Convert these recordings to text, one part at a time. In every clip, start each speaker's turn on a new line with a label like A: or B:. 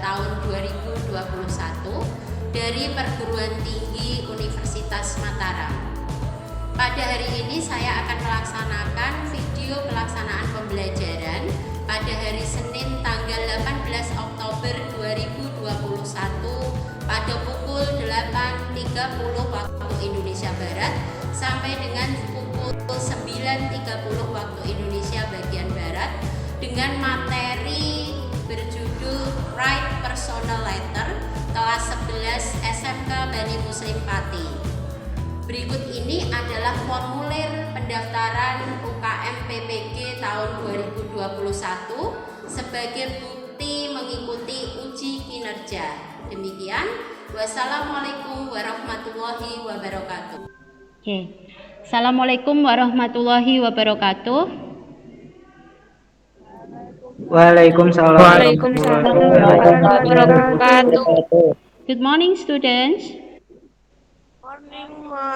A: tahun 2021 dari Perguruan Tinggi Universitas Mataram. Pada hari ini saya akan melaksanakan video pelaksanaan pembelajaran pada hari Senin tanggal 18 Oktober 2021 pada pukul 8.30 waktu Indonesia Barat sampai dengan pukul 9.30 waktu Indonesia bagian Barat dengan materi berjudul Write Personal Letter kelas 11 SMK Bani Muslim Pati. Berikut ini adalah formulir pendaftaran UKM PPG tahun 2021 sebagai bukti mengikuti uji kinerja. Demikian, wassalamualaikum warahmatullahi wabarakatuh.
B: Oke. Assalamualaikum warahmatullahi wabarakatuh.
C: Waalaikumsalam warahmatullahi wabarakatuh.
B: Good morning, students.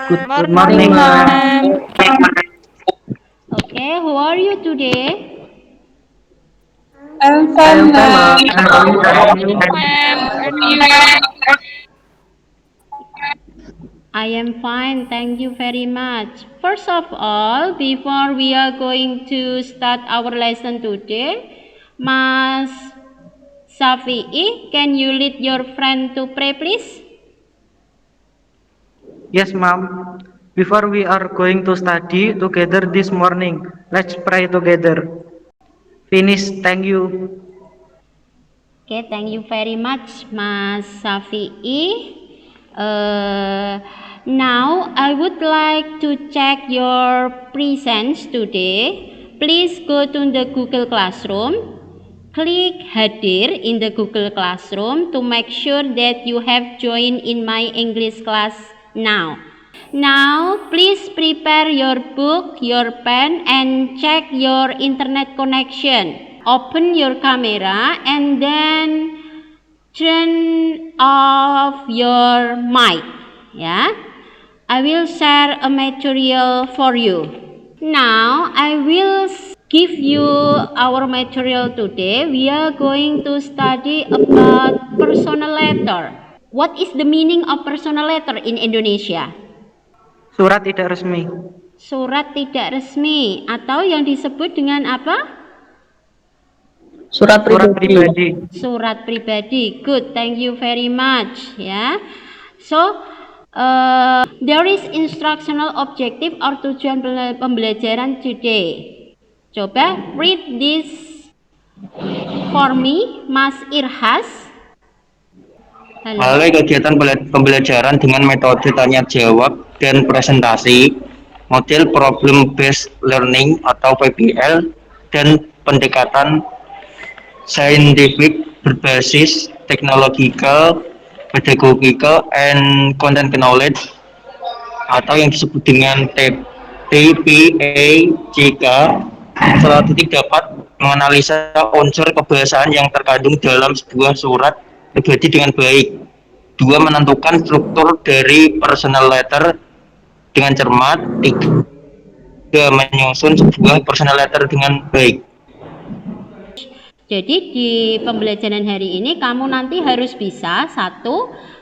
C: Good morning, ma'am.
B: Okay, who are you today?
C: I'm fine, ma'am.
B: I am fine, thank you very much. First of all, before we are going to start our lesson today, Mas Safi'i, can you lead your friend to pray, please?
C: Yes, ma'am. Before we are going to study together this morning, let's pray together. Finish. Thank you.
B: Okay, thank you very much, Mas Safi'i. Now, I would like to check your presence today. Please go to the Google Classroom. Click Hadir in the Google Classroom to make sure that you have joined in my English class now. Now, please prepare your book, your pen, and check your internet connection. Open your camera and then turn off your mic. Yeah, I will share a material for you. Now, I will give you our material today. We are going to study about personal letter. What is the meaning of personal letter in Indonesia?
C: Surat tidak resmi.
B: Surat tidak resmi atau yang disebut dengan apa?
C: Surat pribadi.
B: Surat pribadi. Good, thank you very much. Ya. So, there is instructional objective or tujuan pembelajaran today. Coba read this for me, Mas Irhas.
D: Melalui kegiatan pembelajaran dengan metode tanya jawab dan presentasi, model problem based learning atau PBL, dan pendekatan scientific berbasis technological, pedagogical, and content knowledge atau yang disebut dengan TPACK. Setelah titik dapat menganalisa unsur kebahasaan yang terkandung dalam sebuah surat pribadi dengan baik. 2. Menentukan struktur dari personal letter dengan cermat. 3. Menyusun sebuah personal letter dengan baik.
B: Jadi di pembelajaran hari ini kamu nanti harus bisa 1.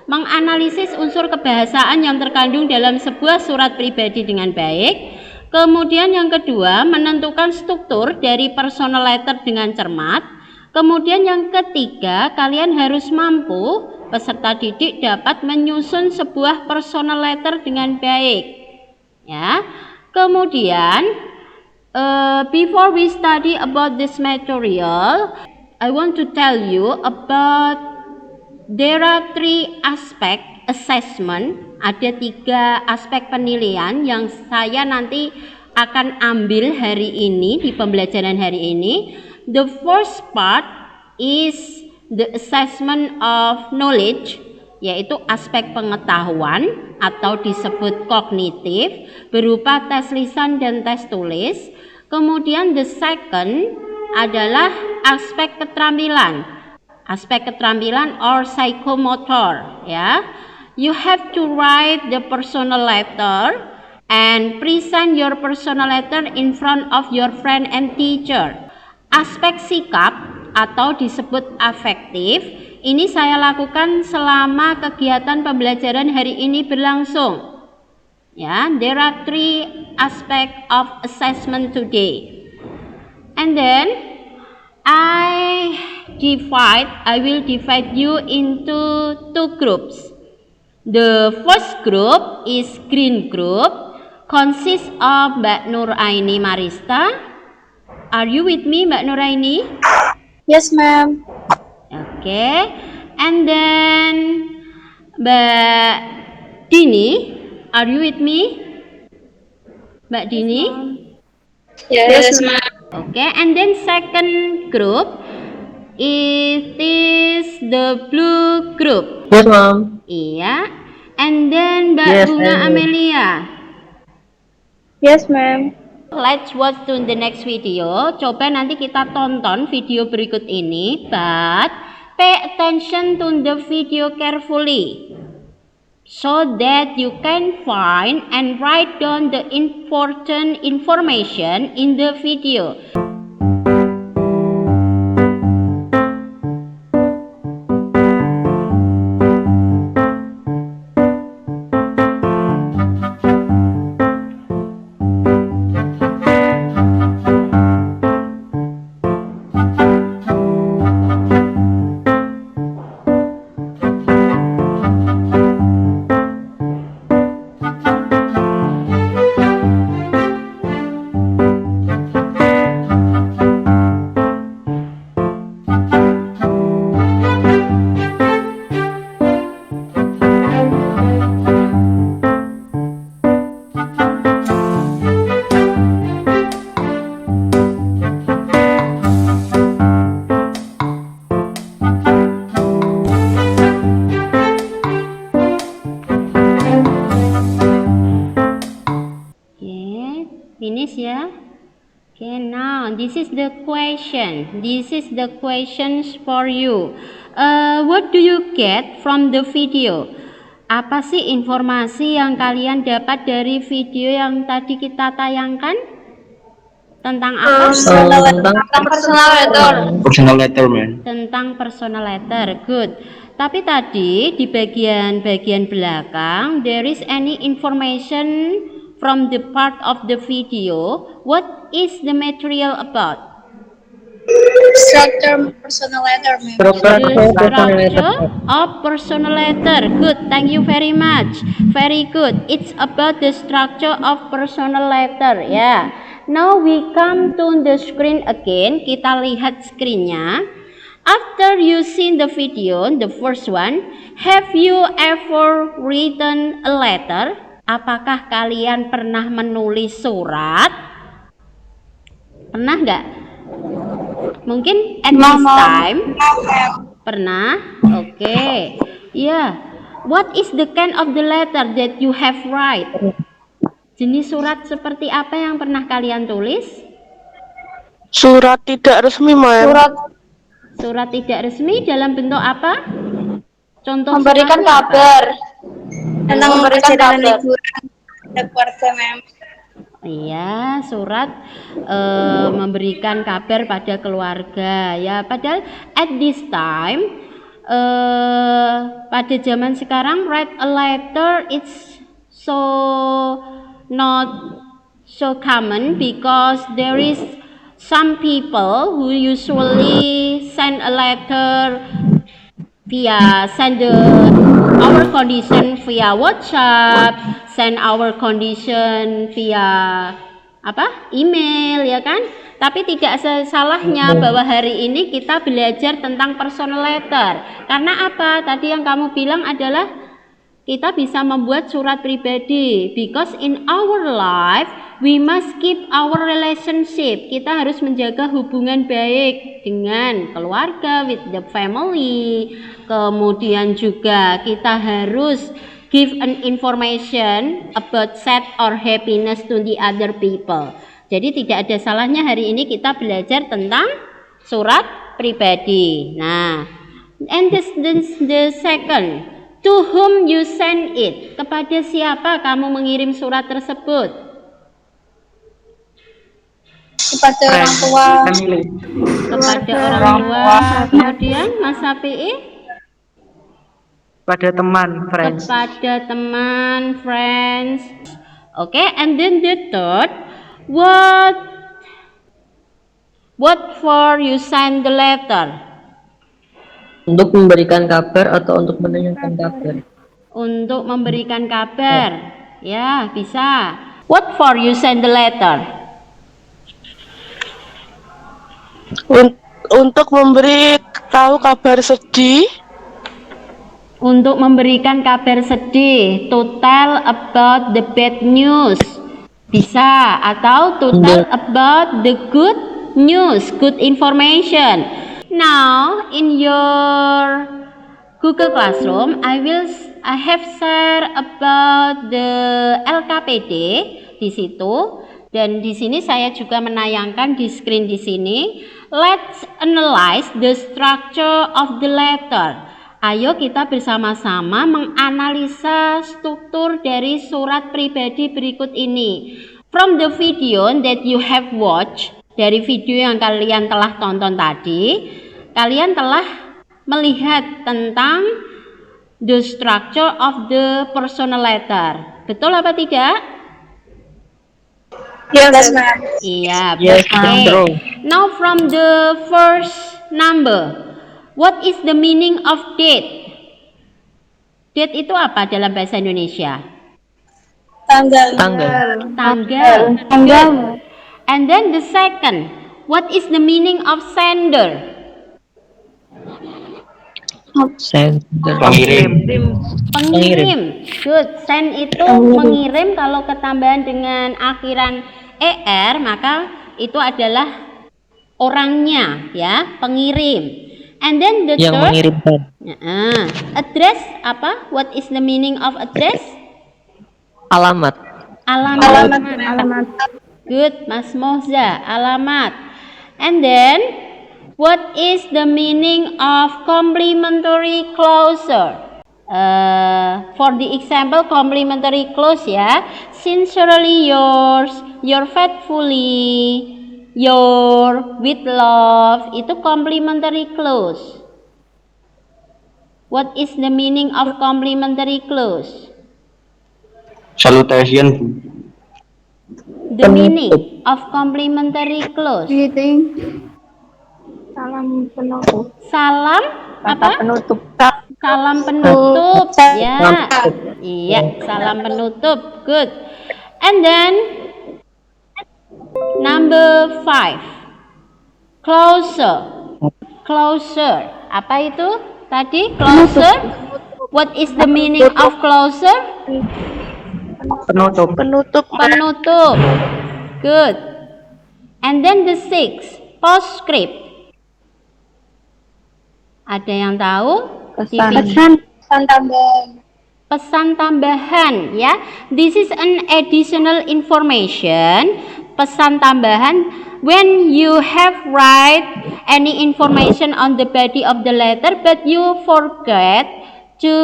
B: Menganalisis unsur kebahasaan yang terkandung dalam sebuah surat pribadi dengan baik. Kemudian yang kedua, menentukan struktur dari personal letter dengan cermat. Kemudian yang ketiga, kalian harus mampu peserta didik dapat menyusun sebuah personal letter dengan baik. Ya. Kemudian before we study about this material, I want to tell you about there are 3 aspect assessment. Ada 3 aspek penilaian yang saya nanti akan ambil hari ini di pembelajaran hari ini. The first part is the assessment of knowledge, yaitu aspek pengetahuan atau disebut kognitif berupa tes lisan dan tes tulis. Kemudian the second adalah aspek keterampilan. Aspek keterampilan or psychomotor, ya. You have to write the personal letter and present your personal letter in front of your friend and teacher. Aspek sikap atau disebut afektif. Ini saya lakukan selama kegiatan pembelajaran hari ini berlangsung. Ya, there are 3 aspects of assessment today. And then I will divide you into 2 groups. The first group is green group, consists of Mbak Nuraini Marista. Are you with me, Mbak Nuraini?
E: Yes, ma'am.
B: Okay. And then Mbak Dini, are you with me? Mbak Dini?
E: Yes, ma'am.
B: Okay, and then second group, it is the blue group.
C: Yes, ma'am.
B: Iya. And then Mbak
C: Yes,
B: Bunga
C: I know.
B: Amelia.
E: Yes, ma'am.
B: Let's watch to the next video. Coba nanti kita tonton video berikut ini, but pay attention to the video carefully, so that you can find and write down the important information in the video. Finish ya. Okay, now this is the question. This is the questions for you. What do you get from the video? Apa sih informasi yang kalian dapat dari video yang tadi kita tayangkan? Tentang apa?
E: Tentang personal letter.
D: Personal letter, man.
B: Tentang personal letter. Good. Tapi tadi di bagian belakang, there is any information from the part of the video. What is the material about?
E: Structure personal letter, ma'am.
B: The structure of personal letter. Good, thank you very much. Very good. It's about the structure of personal letter. Yeah. Now we come to the screen again. Kita lihat screennya. After you seen the video, the first one, have you ever written a letter? Apakah kalian pernah menulis surat? Pernah nggak? Mungkin at this time pernah. Okay. Yeah. What is the kind of the letter that you have write? Jenis surat seperti apa yang pernah kalian tulis?
F: Surat tidak resmi, ma'am.
B: Surat tidak resmi dalam bentuk apa? Contoh
E: Memberikan
B: suratnya apa?
E: kabar tentang perjalanan liburan ke keluarga, ma'am.
B: Iya, surat memberikan kabar pada keluarga ya. Padahal at this time pada zaman sekarang write a letter it's so not so common because there is some people who usually send a letter via our condition via WhatsApp, send our condition via email ya kan. Tapi tidak salahnya bahwa hari ini kita belajar tentang personal letter. Karena apa? Tadi yang kamu bilang adalah kita bisa membuat surat pribadi, because in our life we must keep our relationship. Kita harus menjaga hubungan baik dengan keluarga, with the family. Kemudian juga kita harus give an information about sad or happiness to the other people. Jadi tidak ada salahnya hari ini kita belajar tentang surat pribadi. Nah, and this the second. To whom you send it? Kepada siapa kamu mengirim surat tersebut?
E: kepada orang
C: Friends.
E: tua,
C: Family.
B: Kepada orang tua. Kemudian Mas Safi'i?
C: Pada teman, friends.
B: Kepada teman, friends. Oke, and then the third, what for you send the letter?
G: Untuk memberikan kabar atau untuk menanyakan kabar.
B: Untuk memberikan kabar. Ya, bisa. What for you send the letter?
F: Untuk memberi tahu kabar sedih.
B: Untuk memberikan kabar sedih, to tell about the bad news. Bisa, atau to tell about the good news, good information. Now, in your Google Classroom, I have share about the LKPD di situ, dan di sini saya juga menayangkan di screen di sini. Let's analyze the structure of the letter. Ayo kita bersama-sama menganalisa struktur dari surat pribadi berikut ini. From the video that you have watched, dari video yang kalian telah tonton tadi, kalian telah melihat tentang the structure of the personal letter. Betul apa tidak?
E: Yes, ma'am.
B: Iya,
G: Yes,
B: oke.
G: true.
B: Now from the first number, what is the meaning of date? Date itu apa dalam bahasa Indonesia?
E: Tanggal.
B: Tanggal. Good. And then the second, what is the meaning of sender?
G: Sender.
D: Pengirim.
B: Pengirim. Good. Send itu mengirim, kalau ketambahan dengan akhiran er maka itu adalah orangnya, ya, pengirim. And then the
G: Yang
B: third,
G: mengirimkan.
B: address apa? What is the meaning of address?
G: Alamat.
B: Alamat. Good, Mas Moza. Alamat. And then what is the meaning of complimentary closure? For the example complimentary close, ya. Sincerely yours, your faithfully, your with love, itu complimentary close. What is the meaning of complimentary close?
D: Salutation, Bu.
B: The meaning of complimentary close.
E: Salam penutup.
B: Salam apa?
E: Penutup.
B: Salam penutup. Ya. Iya, salam penutup. Good. And then number 5. Closer. Closer. Apa itu? Tadi closer. What is the meaning of closer?
C: Penutup.
B: Penutup. Good. And then the 6. Postscript. Ada yang tahu?
E: Pesan tambahan.
B: Pesan tambahan, ya. This is an additional information. Pesan tambahan when you have write any information on the body of the letter but you forget to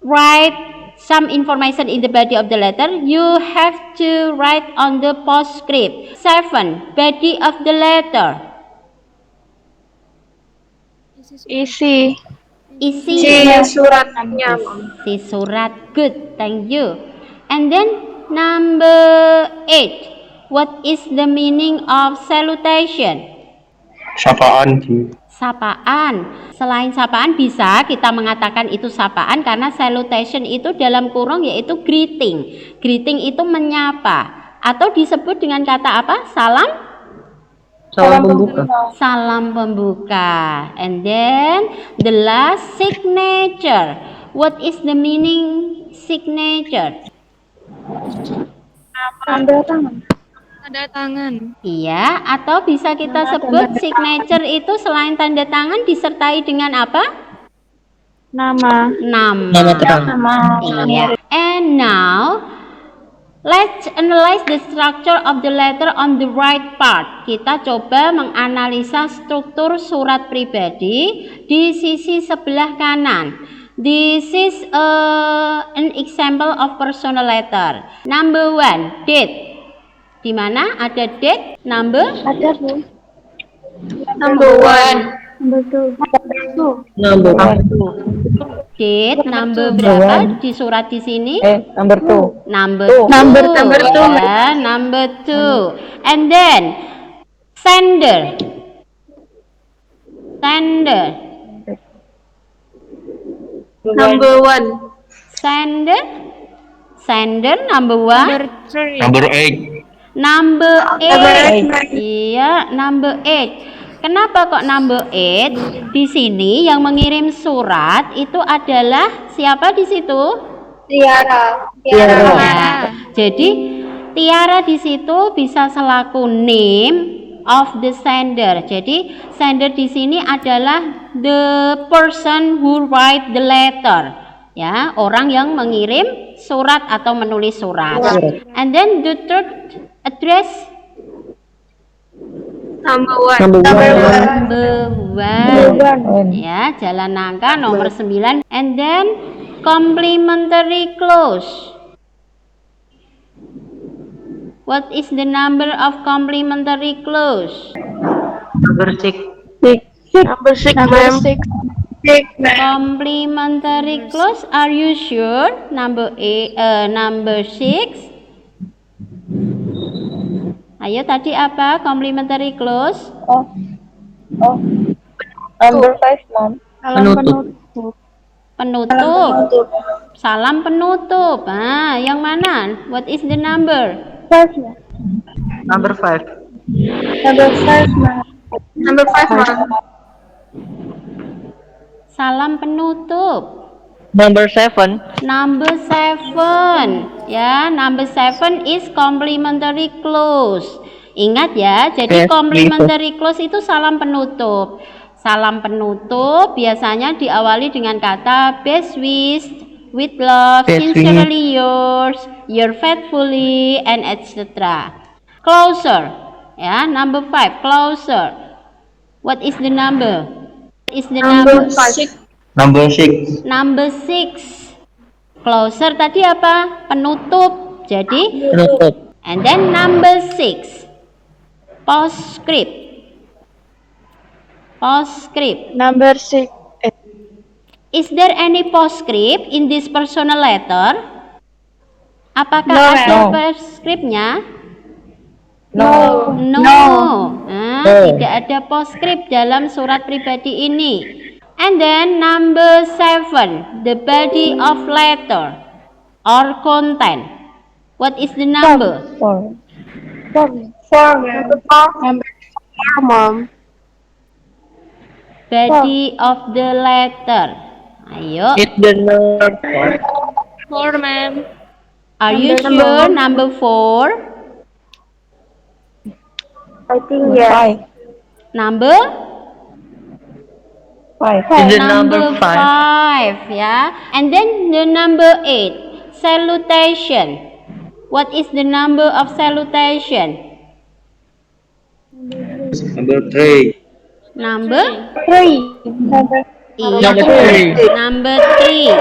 B: write some information in the body of the letter, you have to write on the postscript. 7. Body of the letter.
F: Isi
B: Isi
E: Suratnya.
B: si surat. Good, thank you. And then number 8. What is the meaning of salutation?
D: Sapaan, Bu.
B: Sapaan. Selain sapaan bisa kita mengatakan itu sapaan karena salutation itu dalam kurung yaitu greeting. Greeting itu menyapa atau disebut dengan kata apa? Salam?
G: Salam pembuka.
B: Salam pembuka. And then the last, signature. What is the meaning signature?
E: Tanda tangan.
B: Iya, atau bisa kita sebut signature itu selain tanda tangan disertai dengan apa?
E: Nama.
G: Nama terang.
B: Iya. And now let's analyze the structure of the letter on the right part. Kita coba menganalisa struktur surat pribadi di sisi sebelah kanan. This is an example of personal letter. Number 1, date. Di mana ada date, number,
E: Ada, Bu. Number 1. Number 2.
G: Number one.
B: date, number berapa di surat di sini?
G: Number two.
B: Number
E: Number
B: two,
E: two.
B: ya, number 2. And then sender. Sender.
E: Number 1.
B: Sender. Sender number 1.
D: Number 8.
B: Number 8. Iya, number 8. Kenapa kok number 8? Di sini yang mengirim surat itu adalah siapa di situ?
E: Tiara.
B: Ya. Jadi Tiara di situ bisa selaku name of the sender. Jadi sender di sini adalah the person who write the letter. Ya, orang yang mengirim surat atau menulis surat. And then the third address,
E: Number 1.
B: number 1. Ya, Jalan Nangka nomor 9. And then complimentary clause. What is the number of complimentary clause?
C: Number 6.
F: Number 6, ma'am.
B: Complimentary clause, are you sure? Number 6. Ayo, tadi apa complimentary clause?
E: Number 5, Mom.
B: Penutup. Salam penutup. Ah, yang mana? What is the number?
E: 5.
C: Number 5.
E: Number 5, Mom. Number 5, Mom.
B: Salam penutup.
G: Number 7.
B: Number 7. Ya, number 7 is complimentary clause. Ingat ya, jadi
G: Yes,
B: complimentary clause itu salam penutup. Salam penutup biasanya diawali dengan kata best wish, with love,
G: Best
B: sincerely yours, your faithfully, and etc. Closer. Ya, number 5, closer. What is the number? What is the number?
E: 6.
D: Number 6.
B: Number 6. Closer tadi apa? Penutup. Jadi,
G: Penutup.
B: and then number 6. Postscript. Postscript.
F: Number 6.
B: Is there any postscript in this personal letter? Apakah
E: No,
B: ada
G: no.
B: postscriptnya?
E: No.
B: Nah,
G: No.
B: tidak ada postscript dalam surat pribadi ini. And then number 7, the body of letter or content. What is the number?
E: 4. 4, Number 4, Mom.
B: Body of the letter. Ayo,
G: It's the number 4.
E: 4, ma'am.
B: are you sure number 4?
E: I think yes.
B: Number?
G: 5. It's the number 5.
B: 5, ya. And then the number 8, salutation. What is the number of salutation?
D: Number 3.
B: Number?
E: 3. Number
B: Iya,
G: Number 3.
B: number 3.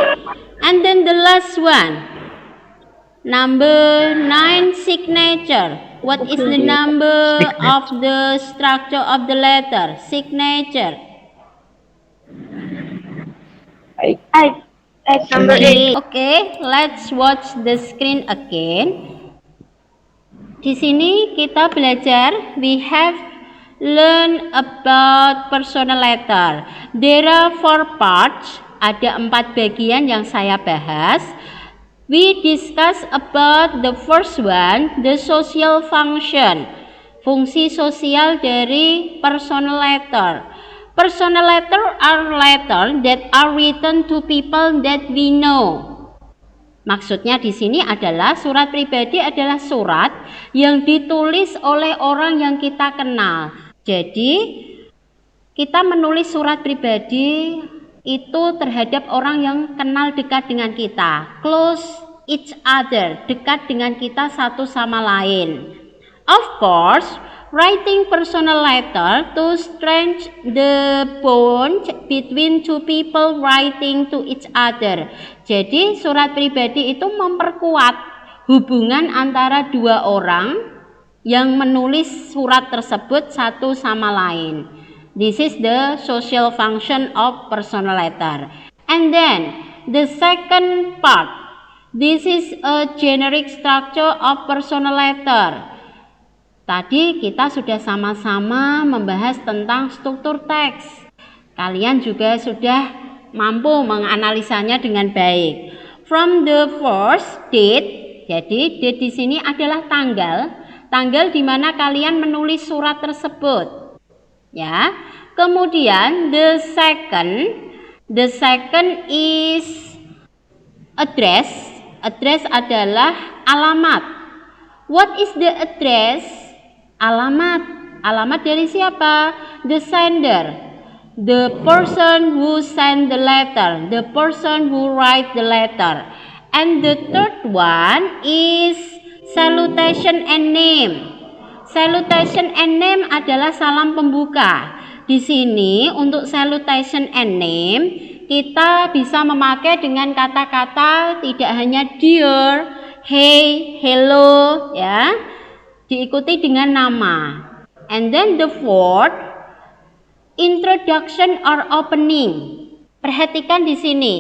B: And then the last one, number 9, signature. What is the number of the structure of the letter? Signature.
E: 8. Number 8.
B: Okay, let's watch the screen again. Di sini kita belajar, we have learn about personal letter. There are 4 parts, ada 4 bagian yang saya bahas. We discuss about the first one, the social function, fungsi sosial dari personal letter. Personal letter are letter that are written to people that we know. Maksudnya di sini adalah surat pribadi adalah surat yang ditulis oleh orang yang kita kenal. Jadi kita menulis surat pribadi itu terhadap orang yang kenal dekat dengan kita, close each other, dekat dengan kita satu sama lain. Of course, writing personal letter to strengthen the bond between two people writing to each other. Jadi surat pribadi itu memperkuat hubungan antara dua orang yang menulis surat tersebut satu sama lain. This is the social function of personal letter. And then the second part, this is a generic structure of personal letter. Tadi kita sudah sama-sama membahas tentang struktur teks. Kalian juga sudah mampu menganalisanya dengan baik. From the first date, jadi date di sini adalah tanggal di mana kalian menulis surat tersebut. Ya. Kemudian the second is address. Address adalah alamat. What is the address? Alamat. Alamat dari siapa? The sender. The person who send the letter. The person who write the letter. And the third one is salutation and name. Salutation and name adalah salam pembuka. Di sini untuk salutation and name kita bisa memakai dengan kata-kata tidak hanya dear, hey, hello, ya, diikuti dengan nama. And then the fourth, introduction or opening. Perhatikan di sini.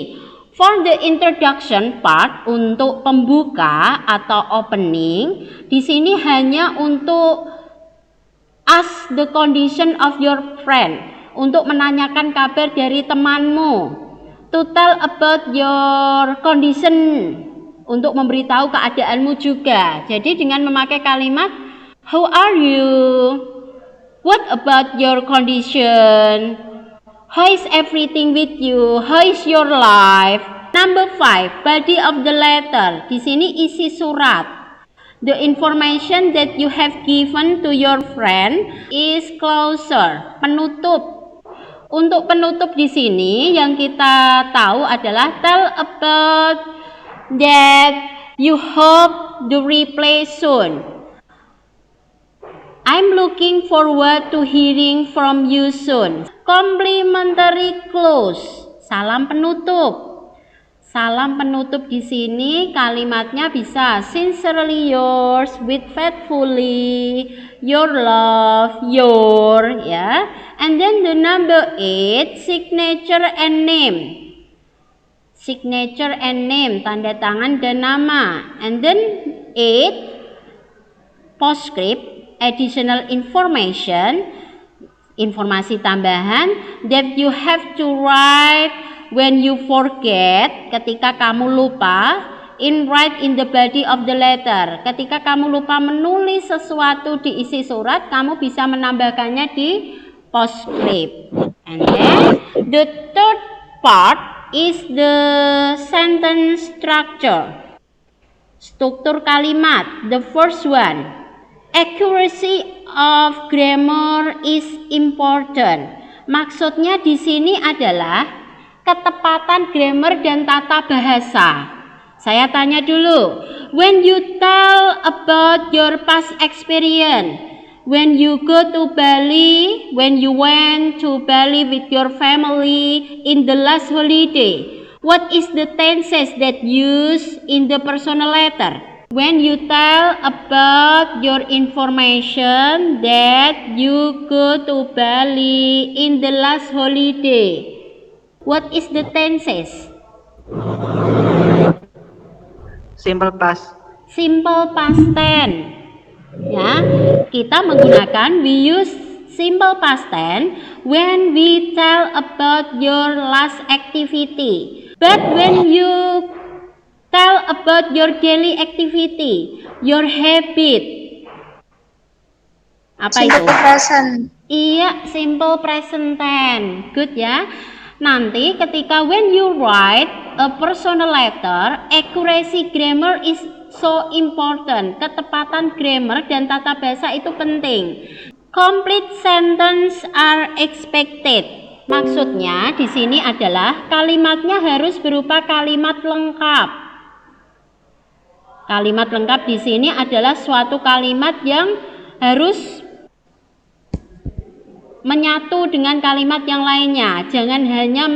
B: For the introduction part, untuk pembuka atau opening, di sini hanya untuk ask the condition of your friend, untuk menanyakan kabar dari temanmu. To tell about your condition, untuk memberitahu keadaanmu juga. Jadi dengan memakai kalimat how are you? What about your condition? How is everything with you? How is your life? Number 5, body of the letter. Di sini isi surat. The information that you have given to your friend is closer. Penutup. Untuk penutup di sini yang kita tahu adalah tell about that you hope the reply soon. I'm looking forward to hearing from you soon. Complimentary close. Salam penutup. Salam penutup di sini kalimatnya bisa sincerely yours, with faithfully, your love, your, ya. And then the number 8, signature and name. Signature and name, tanda tangan dan nama. And then 8, postscript, additional information, informasi tambahan that you have to write when you forget, ketika kamu lupa, write in the body of the letter. Ketika kamu lupa menulis sesuatu di isi surat, kamu bisa menambahkannya di postscript. And then the third part is the sentence structure. Struktur kalimat. The first one, accuracy of grammar is important. Maksudnya di sini adalah ketepatan grammar dan tata bahasa. Saya tanya dulu, when you tell about your past experience, when you go to Bali, when you went to Bali with your family in the last holiday, what is the tenses that used in the personal letter? When you tell about your information that you go to Bali in the last holiday, what is the tenses?
C: Simple past.
B: Simple past tense. Ya, kita menggunakan we use simple past tense when we tell about your last activity. But when you tell about your daily activity, your habit. Apa itu?
E: Simple present.
B: Iya, simple present tense. Good ya. Nanti ketika when you write a personal letter, accuracy grammar is so important. Ketepatan grammar dan tata bahasa itu penting. Complete sentence are expected. Maksudnya di sini adalah kalimatnya harus berupa kalimat lengkap. Kalimat lengkap di sini adalah suatu kalimat yang harus menyatu dengan kalimat yang lainnya. Jangan hanya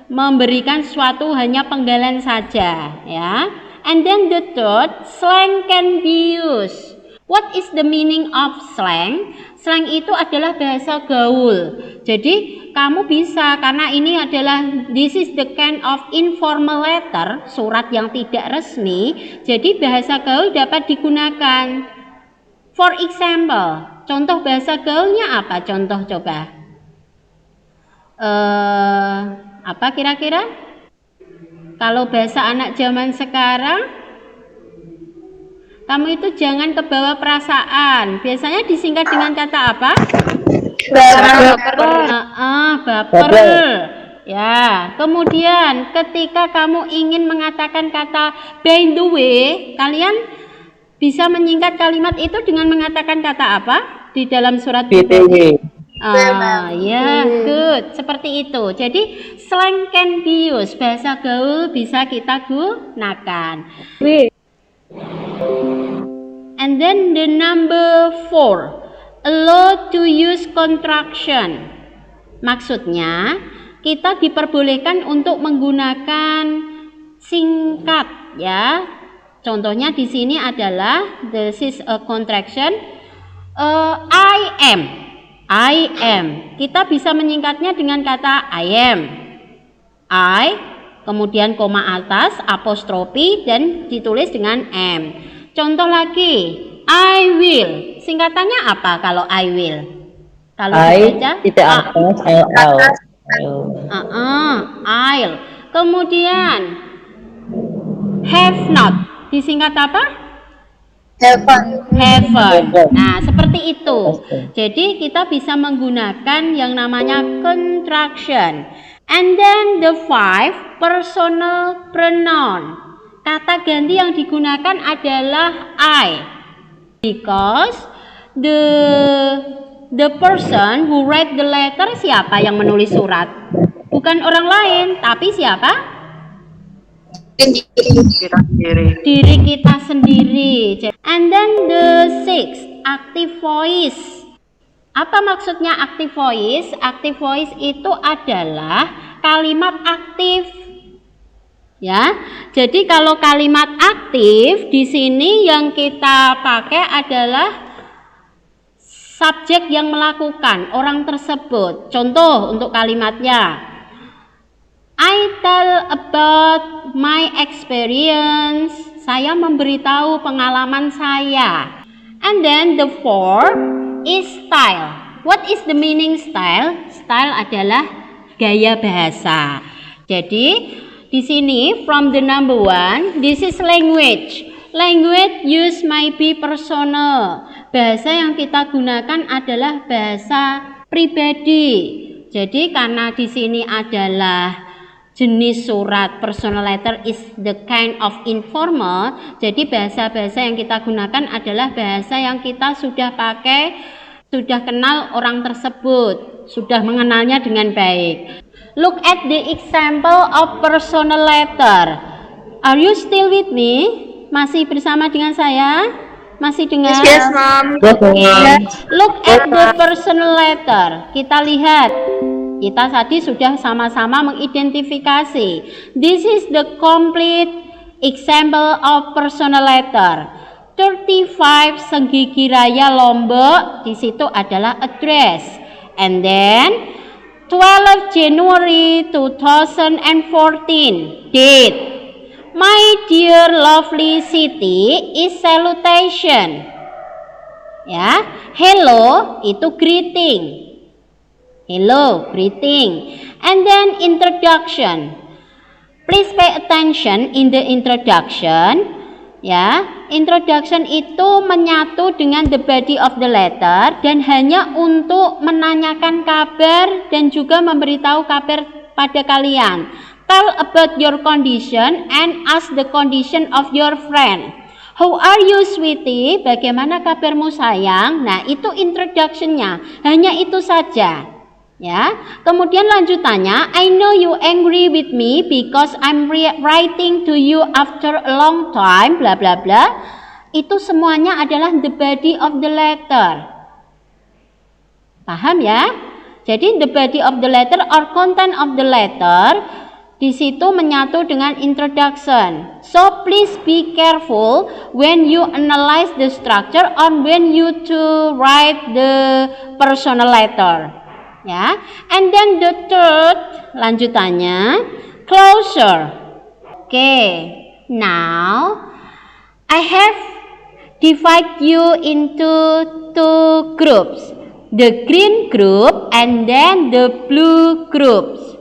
B: memberikan suatu hanya penggalan saja, ya. And then the third, slang can be used. What is the meaning of slang? Slang itu adalah bahasa gaul. Jadi kamu bisa, karena ini adalah this is the kind of informal letter, surat yang tidak resmi. Jadi bahasa gaul dapat digunakan. For example, contoh bahasa gaulnya apa? Contoh coba. Apa kira-kira? Kalau bahasa anak zaman sekarang, kamu itu jangan kebawa perasaan. Biasanya disingkat dengan kata apa? Baper. Ya. Kemudian ketika kamu ingin mengatakan kata by the way, kalian bisa menyingkat kalimat itu dengan mengatakan kata apa di dalam surat
G: BTW.
B: Ya, good. Seperti itu. Jadi slang can be used. Bahasa gaul bisa kita gunakan. And then the number 4, allow to use contraction. Maksudnya kita diperbolehkan untuk menggunakan singkat, ya. Contohnya di sini adalah this is a contraction. I am. Kita bisa menyingkatnya dengan kata I am. I, kemudian koma atas, apostrofi, dan ditulis dengan am. Contoh lagi, I will. Singkatannya apa kalau I will? Kalau dibaca
G: tidak atas,
B: I'll. Kemudian have not. Disingkat apa? Haven't. Nah, seperti itu. Jadi kita bisa menggunakan yang namanya contraction. And then the 5, personal pronoun. Kata ganti yang digunakan adalah I, because the person who write the letter, siapa yang menulis surat? Bukan orang lain, tapi siapa? Diri kita sendiri. And then the 6, active voice. Apa maksudnya active voice? Active voice itu adalah kalimat aktif. Ya, jadi kalau kalimat aktif di sini yang kita pakai adalah subjek yang melakukan, orang tersebut. Contoh untuk kalimatnya, I tell about my experience. Saya memberitahu pengalaman saya. And then the 4 is style. What is the meaning style? Style adalah gaya bahasa. Jadi di sini from the number 1, this is language. Language use might be personal. Bahasa yang kita gunakan adalah bahasa pribadi. Jadi karena di sini adalah jenis surat, personal letter is the kind of informal. Jadi bahasa-bahasa yang kita gunakan adalah bahasa yang kita sudah pakai, sudah kenal orang tersebut, sudah mengenalnya dengan baik. Look at the example of personal letter. Are you still with me? Masih bersama dengan saya? Masih dengar?
E: Yes, Mom.
B: Look at the personal letter. Kita lihat. Kita tadi sudah sama-sama mengidentifikasi. This is the complete example of personal letter. 35 Senggigi Raya Lombok, di situ adalah address. And then 12 January 2014, date. My dear lovely city is salutation. Ya, hello itu greeting. Hello, greeting. And then introduction. Please pay attention in the introduction. Ya, introduction itu menyatu dengan the body of the letter dan hanya untuk menanyakan kabar dan juga memberitahu kabar pada kalian. Tell about your condition and ask the condition of your friend. How are you, sweetie? Bagaimana kabarmu, sayang? Nah, itu introduction-nya. Hanya itu saja. Ya, kemudian lanjutannya, I know you angry with me because I'm writing to you after a long time, bla bla bla. Itu semuanya adalah the body of the letter. Paham ya? Jadi the body of the letter or content of the letter Di situ menyatu dengan introduction. So please be careful when you analyze the structure or when you to write the personal letter. Ya, and then the third lanjutannya closure. Now I have divide you into two groups, the green group and then the blue groups.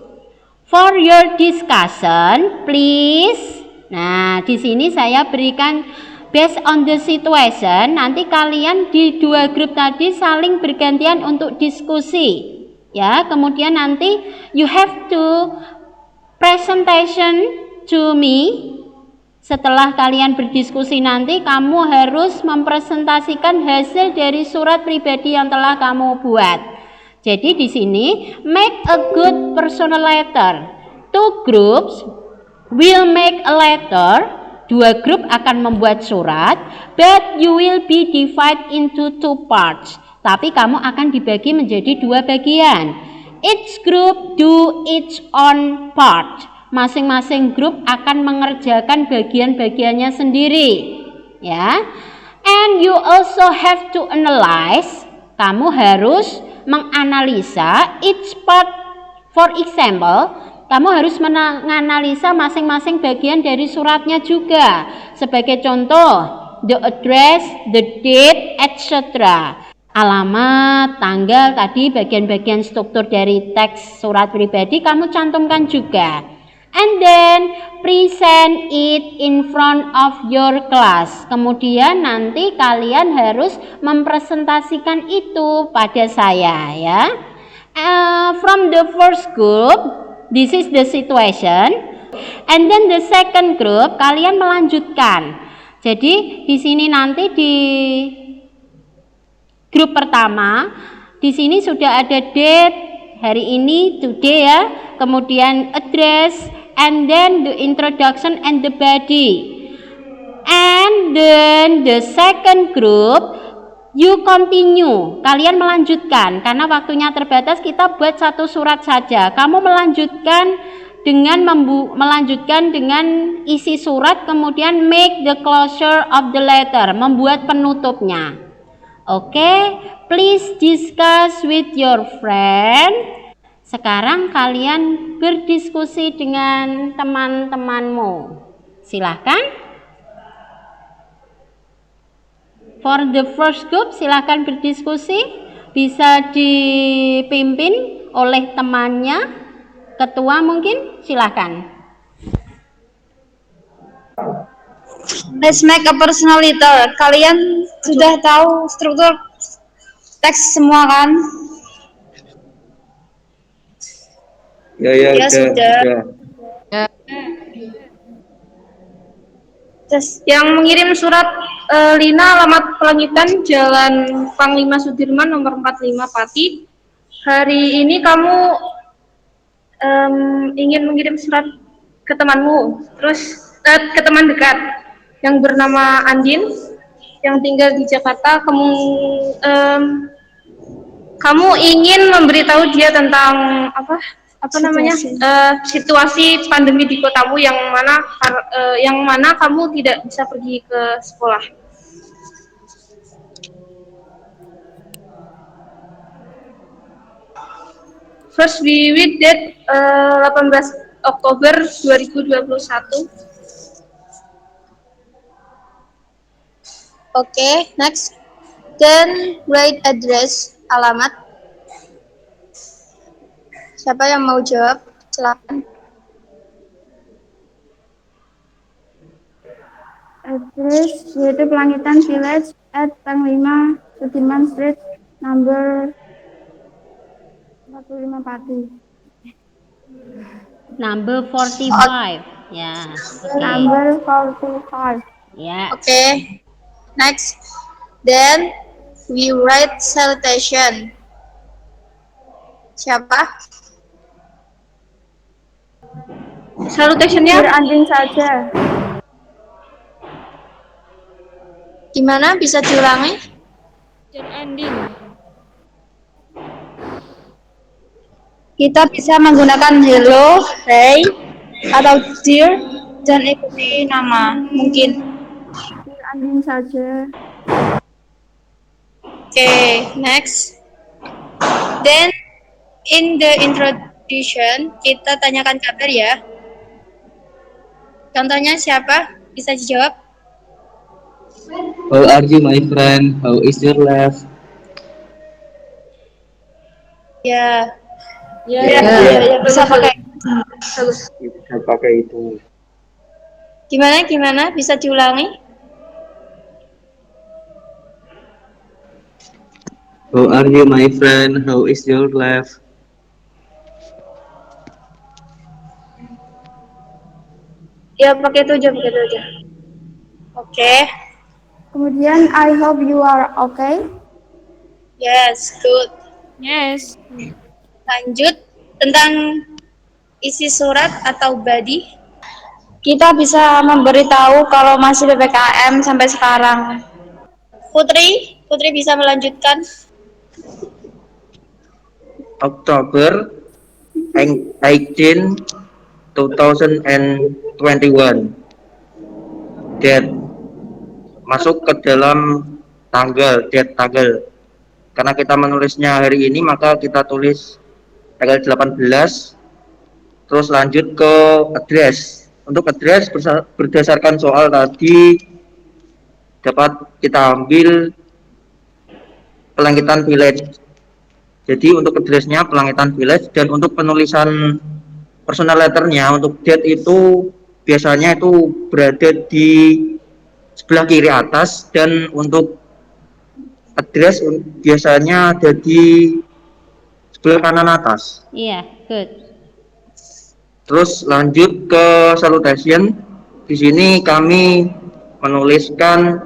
B: For your discussion, please. Nah, di sini saya berikan based on the situation. Nanti kalian di dua grup tadi saling bergantian untuk diskusi. Ya, kemudian nanti you have to presentation to me. Setelah kalian berdiskusi nanti kamu harus mempresentasikan hasil dari surat pribadi yang telah kamu buat. Jadi di sini make a good personal letter. Two groups will make a letter. Dua grup akan membuat surat, but you will be divided into two parts. Tapi kamu akan dibagi menjadi dua bagian. Each group do its own part. Masing-masing grup akan mengerjakan bagian-bagiannya sendiri. Ya. And you also have to analyze. Kamu harus menganalisa each part. For example, kamu harus menganalisa masing-masing bagian dari suratnya juga. Sebagai contoh, the address, the date, etc. Alamat, tanggal, tadi bagian-bagian struktur dari teks surat pribadi kamu cantumkan juga. And then present it in front of your class. Kemudian nanti kalian harus mempresentasikan itu pada saya ya. From the first group, this is the situation. And then the second group, kalian melanjutkan. Jadi di sini nanti di grup pertama, di sini sudah ada date hari ini, today ya. Kemudian address, and then the introduction and the body. And then the second group, you continue. Kalian melanjutkan karena waktunya terbatas, kita buat satu surat saja. Kamu melanjutkan dengan isi surat, kemudian make the closure of the letter, membuat penutupnya. Oke, please discuss with your friend. Sekarang kalian berdiskusi dengan teman-temanmu. Silahkan. For the first group, silahkan berdiskusi. Bisa dipimpin oleh temannya. Ketua mungkin, silahkan.
E: Let's make a personal letter. Kalian sudah tahu struktur teks semua kan?
D: Ya,
E: sudah. Terus yang mengirim surat Lina, alamat Pelangitan, Jalan Panglima Sudirman nomor 45 Pati. Hari ini kamu ingin mengirim surat ke temanmu, terus ke teman dekat yang bernama Andin yang tinggal di Jakarta. Kamu ingin memberitahu dia tentang situasi pandemi di kotamu yang mana kamu tidak bisa pergi ke sekolah. First we read that 18 Oktober 2021.
H: Oke, next. Then write address, alamat. Siapa yang mau jawab? Silakan.
F: Address yaitu Pelangitan Village at Panglima Sudirman Street number 45 Pati.
B: Number 45. Ya. Okay.
F: Number 45.
B: Ya.
H: Oke. Next. Then we write salutation. Siapa?
E: Salutationnya
F: Andin saja.
H: Gimana? Bisa diulangi?
F: Andin.
E: kita bisa menggunakan hello, hey,
H: atau dear dan ikuti nama. Mungkin.
F: Dear Andin saja.
H: Okay, next. Then in the introduction kita tanyakan kabar ya. Contohnya siapa? Bisa dijawab?
I: How are you, my friend? How is your life?
H: Ya.
E: Ya,
H: Bisa pakai. Bagus.
D: Bisa pakai itu.
H: Gimana? Bisa diulangi?
I: How are you, my friend? How is your life?
H: Ya, pakai itu aja. Oke.
F: Kemudian I hope you are okay.
H: Yes, good.
E: Yes.
H: Lanjut tentang isi surat atau body. Kita bisa memberitahu kalau masih PPKM sampai sekarang. Putri bisa melanjutkan.
D: October 18, 2021. Date masuk ke dalam tanggal. Karena kita menulisnya hari ini, maka kita tulis tanggal 18. Terus lanjut ke address. Untuk address berdasarkan soal tadi dapat kita ambil Pelangitan Village. Jadi untuk addressnya Pelangitan Village, dan untuk penulisan personal letternya untuk date itu biasanya itu berada di sebelah kiri atas, dan untuk address biasanya ada di sebelah kanan atas.
B: Iya, good.
D: Terus lanjut ke salutation. Di sini kami menuliskan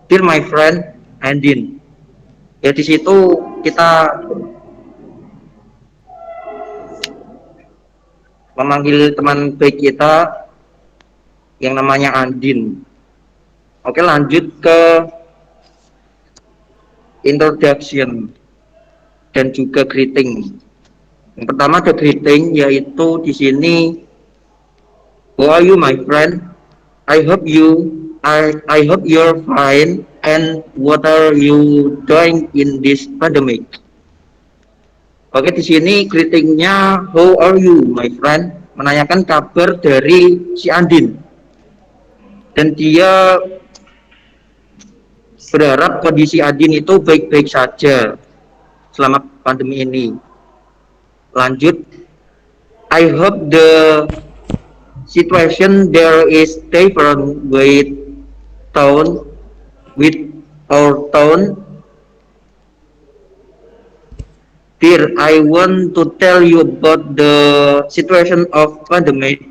D: Dear my friend Andin. Ya, di situ kita memanggil teman baik kita yang namanya Andin. Oke, lanjut ke introduction dan juga greeting. Yang pertama ada greeting, yaitu di sini, how are you, my friend? I hope you're fine, and what are you doing in this pandemic? Oke, di sini greetingnya how are you, my friend? Menanyakan kabar dari si Andin, dan dia berharap kondisi Andin itu baik-baik saja selama pandemi ini. Lanjut, I hope the situation there is different with our town. Dear, I want to tell you about the situation of pandemic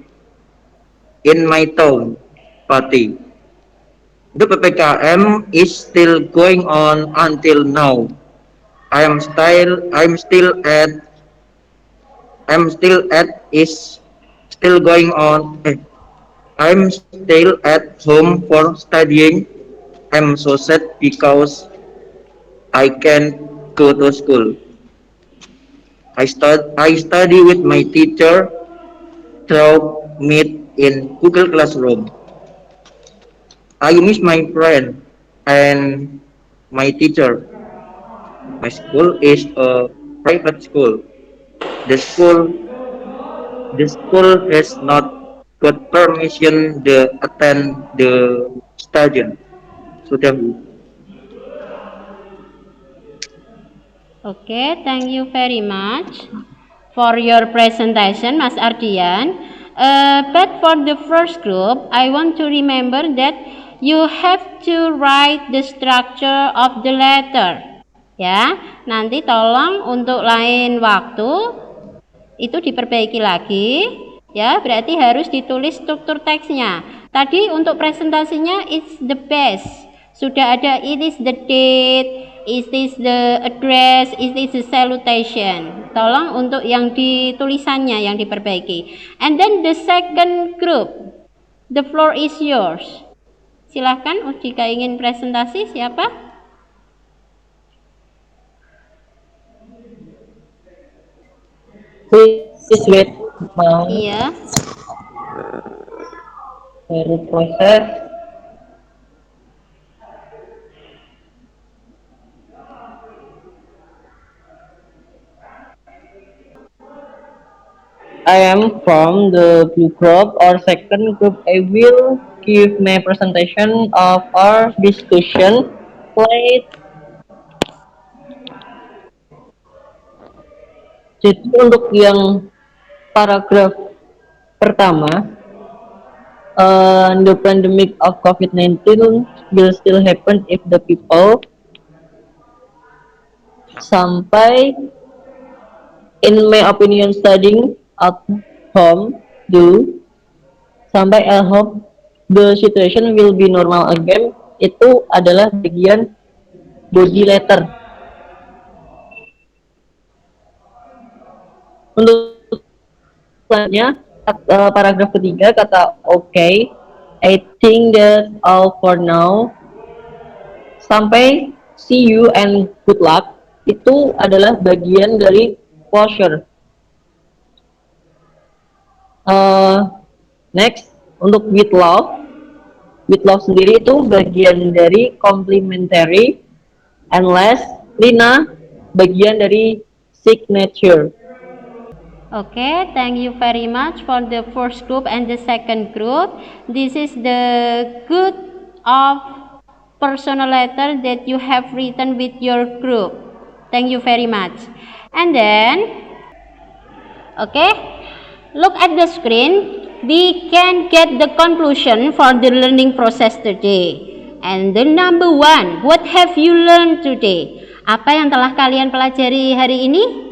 D: in my town, Pati. The PPKM is still going on until now. I'm still going on. I'm still at home for studying. I'm so sad because I can't go to school. I study with my teacher through Meet in Google Classroom. I miss my friend and my teacher. My school is a private school. The school has not got permission to attend the stadium. Sudah, Bu.
B: Okay, thank you very much for your presentation, Mas Ardian. But for the first group, I want to remember that you have to write the structure of the letter. Ya, nanti tolong untuk lain waktu itu diperbaiki lagi. Ya, berarti harus ditulis struktur teksnya. Tadi untuk presentasinya it's the best. Sudah ada it is the date, it is the address, it is the salutation. Tolong untuk yang ditulisannya yang diperbaiki. And then the second group, the floor is yours. Silahkan jika ingin presentasi, siapa?
G: Please wait. mau
B: Iya.
G: baru proses. I am from the blue group or second group. I will give my presentation of our discussion. Slide. Jadi untuk yang paragraf pertama, the pandemic of COVID-19 will still happen if the people sampai in my opinion studying at home do sampai I hope the situation will be normal again. Itu adalah bagian body letter. Untuk selanjutnya paragraf ketiga kata okay, I think that's all for now sampai see you and good luck itu adalah bagian dari closure. Next untuk with love sendiri itu bagian dari complimentary, and last Lina bagian dari signature.
B: Okay, thank you very much for the first group and the second group. This is the good of personal letter that you have written with your group. Thank you very much. And then, okay, look at the screen. We can get the conclusion for the learning process today. And the number one, what have you learned today? Apa yang telah kalian pelajari hari ini?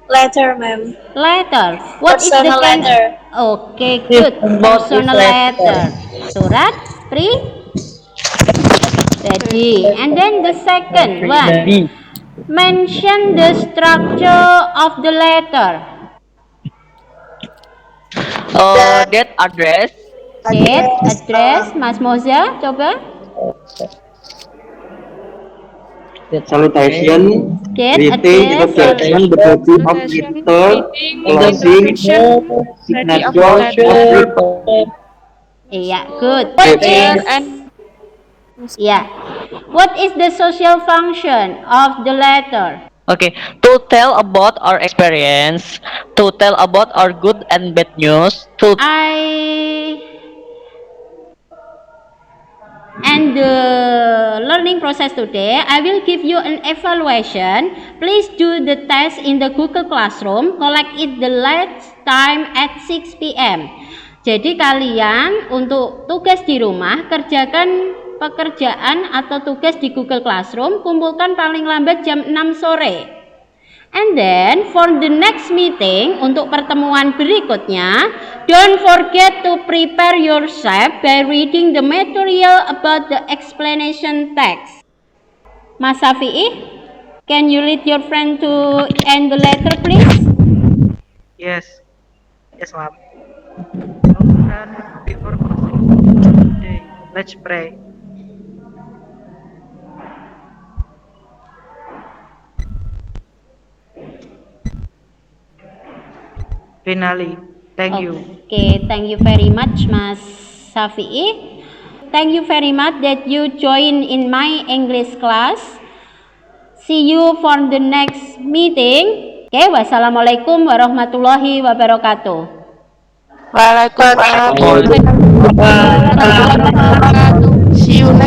H: Letter, ma'am.
B: Letter. What
H: Personal
B: is the
H: letter.
B: Okay, good. Personal letter. Surat pribadi. And then the second one. Mention the structure of the letter.
G: That address.
B: Date, address, Mas Moza, coba.
I: Salutation,
B: Date,
I: greeting,
B: address,
I: introduction, the body of letter, closing, signature,
B: Iya, good.
H: And
B: Yeah. What is the social function of the letter?
G: Okay, to tell about our experience, to tell about our good and bad news, to
B: And the learning process today, I will give you an evaluation. Please do the test in the Google Classroom. Collect it the last time at 6 p.m. Jadi kalian untuk tugas di rumah, kerjakan pekerjaan atau tugas di Google Classroom, kumpulkan paling lambat jam 6 sore. And then for the next meeting, untuk pertemuan berikutnya, don't forget to prepare yourself by reading the material about the explanation text. Mas Safi'i, can you lead your friend to end the letter, please?
C: Yes, ma'am. Now, before closing today, let's pray. Finally, thank you.
B: Okay, thank you very much, Mas Safi'i. Thank you very much that you join in my English class. See you for the next meeting. Okay, wassalamualaikum warahmatullahi wabarakatuh.
H: Waalaikumsalam.
G: Waalaikumsalam.
H: See you next